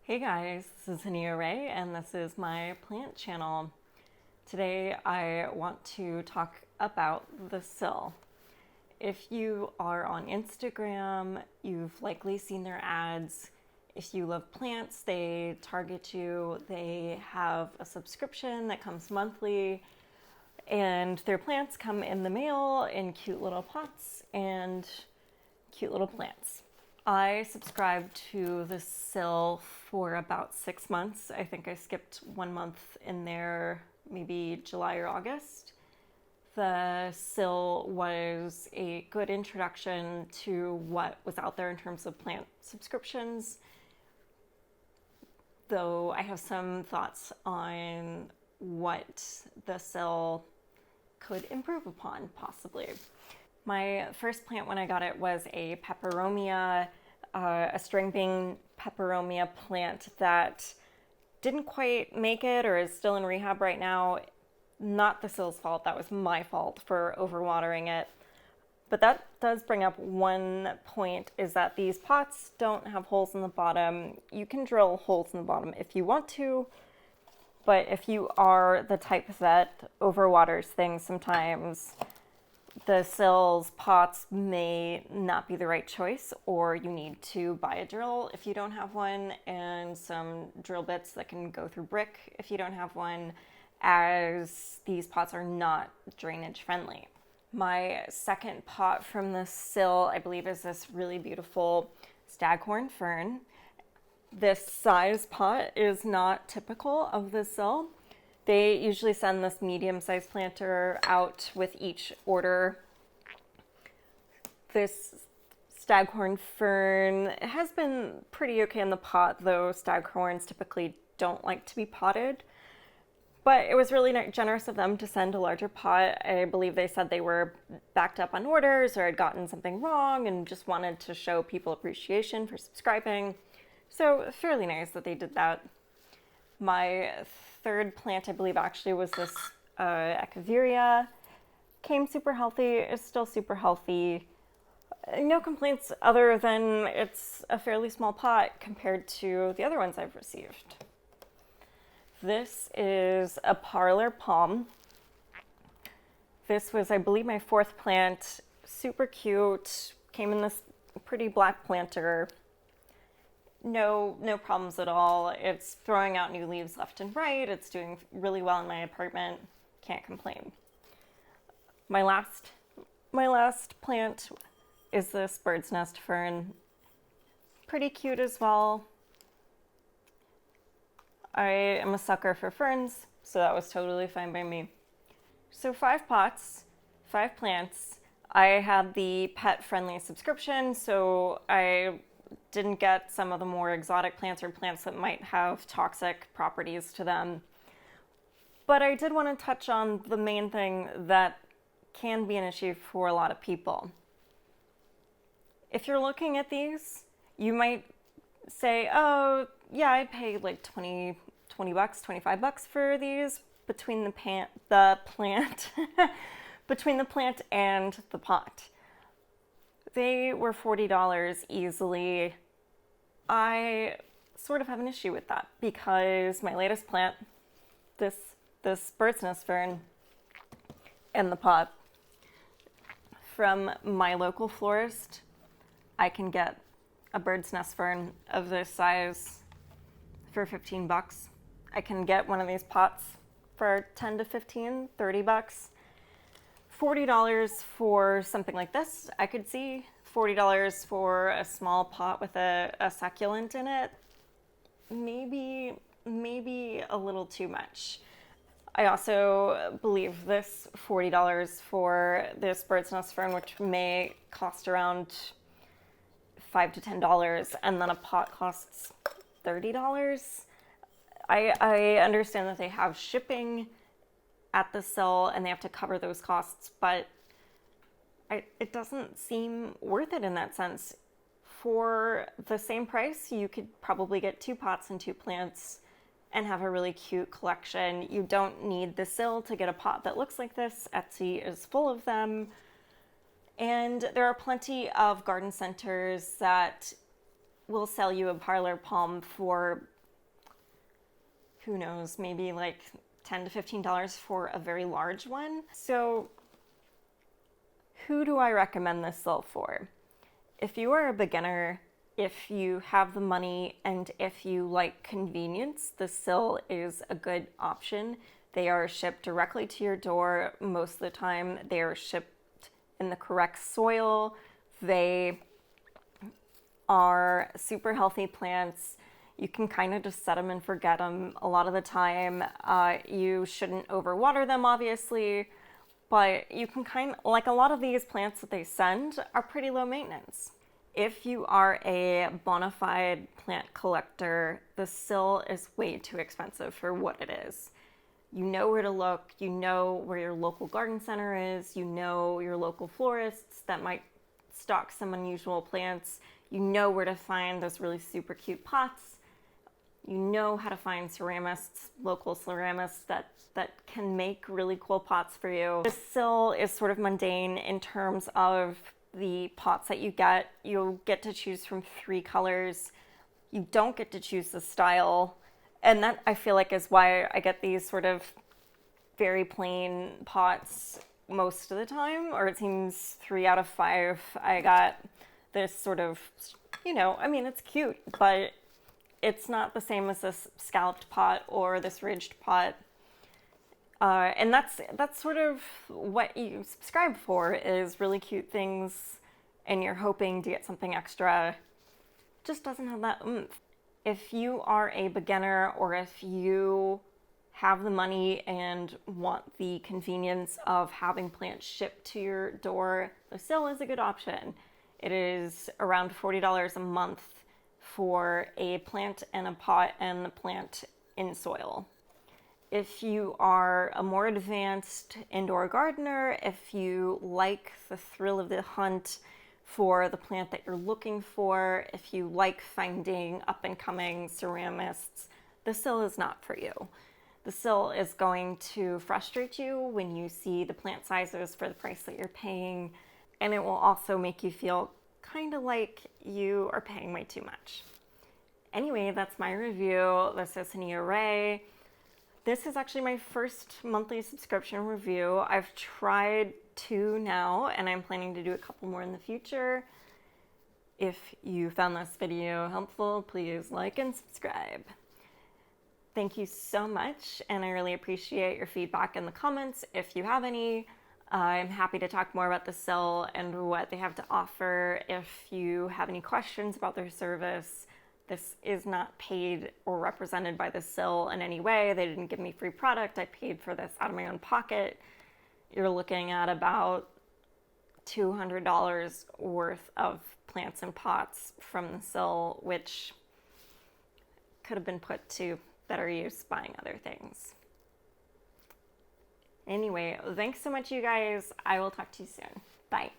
Hey guys, this is Hania Ray and this is my plant channel. Today I want to talk about the Sill. If you are on Instagram, you've likely seen their ads. If you love plants, they target you. They have a subscription that comes monthly, and their plants come in the mail in cute little pots and cute little plants. I subscribed to the Sill for about 6 months. I think I skipped 1 month in there, maybe July or August. The Sill was a good introduction to what was out there in terms of plant subscriptions, though I have some thoughts on what the Sill could improve upon, possibly. My first plant when I got it was a peperomia, a string bean peperomia plant that didn't quite make it or is still in rehab right now. Not the Sill's fault, that was my fault for overwatering it. But that does bring up one point, is that these pots don't have holes in the bottom. You can drill holes in the bottom if you want to, but if you are the type that overwaters things sometimes, the Sill's pots may not be the right choice, or you need to buy a drill if you don't have one, and some drill bits that can go through brick if you don't have one, as these pots are not drainage friendly. My second pot from the Sill, I believe, is this really beautiful staghorn fern. This size pot is not typical of the Sill. They usually send this medium-sized planter out with each order. This staghorn fern has been pretty okay in the pot, though staghorns typically don't like to be potted. But it was really generous of them to send a larger pot. I believe they said they were backed up on orders or had gotten something wrong and just wanted to show people appreciation for subscribing. So fairly nice that they did that. My third plant, I believe, actually was this Echeveria. Came super healthy, is still super healthy. No complaints other than it's a fairly small pot compared to the other ones I've received. This is a parlor palm. This was, I believe, my fourth plant. Super cute. Came in this pretty black planter. No problems at all. It's throwing out new leaves left and right. It's doing really well in my apartment. Can't complain. My last plant is this bird's nest fern. Pretty cute as well. I am a sucker for ferns, so that was totally fine by me. So 5 pots, 5 plants. I had the pet-friendly subscription, so I didn't get some of the more exotic plants or plants that might have toxic properties to them. But I did want to touch on the main thing that can be an issue for a lot of people. If you're looking at these, you might say, oh, yeah, I paid like $20 bucks, $25 for these between the plant between the plant and the pot. They were $40 easily. I sort of have an issue with that because my latest plant, this bird's nest fern, and the pot from my local florist, I can get a bird's nest fern of this size for 15 bucks. I can get one of these pots for 10 to 15, 30 bucks. $40 for something like this, I could see. $40 for a small pot with a succulent in it, maybe a little too much. I also believe this $40 for this bird's nest fern, which may cost around $5 to $10, and then a pot costs $30. I understand that they have shipping at the Sill and they have to cover those costs, but it doesn't seem worth it in that sense. For the same price, you could probably get 2 pots and 2 plants and have a really cute collection. You don't need the Sill to get a pot that looks like this. Etsy is full of them. And there are plenty of garden centers that will sell you a parlor palm for who knows, maybe like $10 to $15 for a very large one. So who do I recommend this Sill for? If you are a beginner, if you have the money, and if you like convenience, the Sill is a good option. They are shipped directly to your door most of the time. They are shipped in the correct soil. They are super healthy plants. You can kind of just set them and forget them a lot of the time. You shouldn't overwater them, obviously, but you can like a lot of these plants that they send are pretty low maintenance. If you are a bona fide plant collector, the Sill is way too expensive for what it is. You know where to look, you know where your local garden center is, you know your local florists that might stock some unusual plants, you know where to find those really super cute pots. You know how to find ceramists, local ceramists that can make really cool pots for you. The Sill is sort of mundane in terms of the pots that you get. You'll get to choose from 3 colors. You don't get to choose the style. And that, I feel like, is why I get these sort of very plain pots most of the time, or it seems 3 out of 5. I got this sort of, I mean, it's cute, but it's not the same as this scalloped pot or this ridged pot. And that's sort of what you subscribe for, is really cute things, and you're hoping to get something extra. Just doesn't have that oomph. If you are a beginner, or if you have the money and want the convenience of having plants shipped to your door, the Sill is a good option. It is around $40 a month for a plant and a pot and the plant in soil. If you are a more advanced indoor gardener, if you like the thrill of the hunt for the plant that you're looking for, if you like finding up and coming ceramists, the Sill is not for you. The Sill is going to frustrate you when you see the plant sizes for the price that you're paying, and it will also make you feel kind of like you are paying way too much. Anyway, that's my review. This is Nia Ray. This is actually my first monthly subscription review. I've tried 2 now, and I'm planning to do a couple more in the future. If you found this video helpful, please like and subscribe. Thank you so much, and I really appreciate your feedback in the comments if you have any. I'm happy to talk more about the Sill and what they have to offer. If you have any questions about their service, this is not paid or represented by the Sill in any way. They didn't give me free product. I paid for this out of my own pocket. You're looking at about $200 worth of plants and pots from the Sill, which could have been put to better use buying other things. Anyway, thanks so much, you guys. I will talk to you soon. Bye.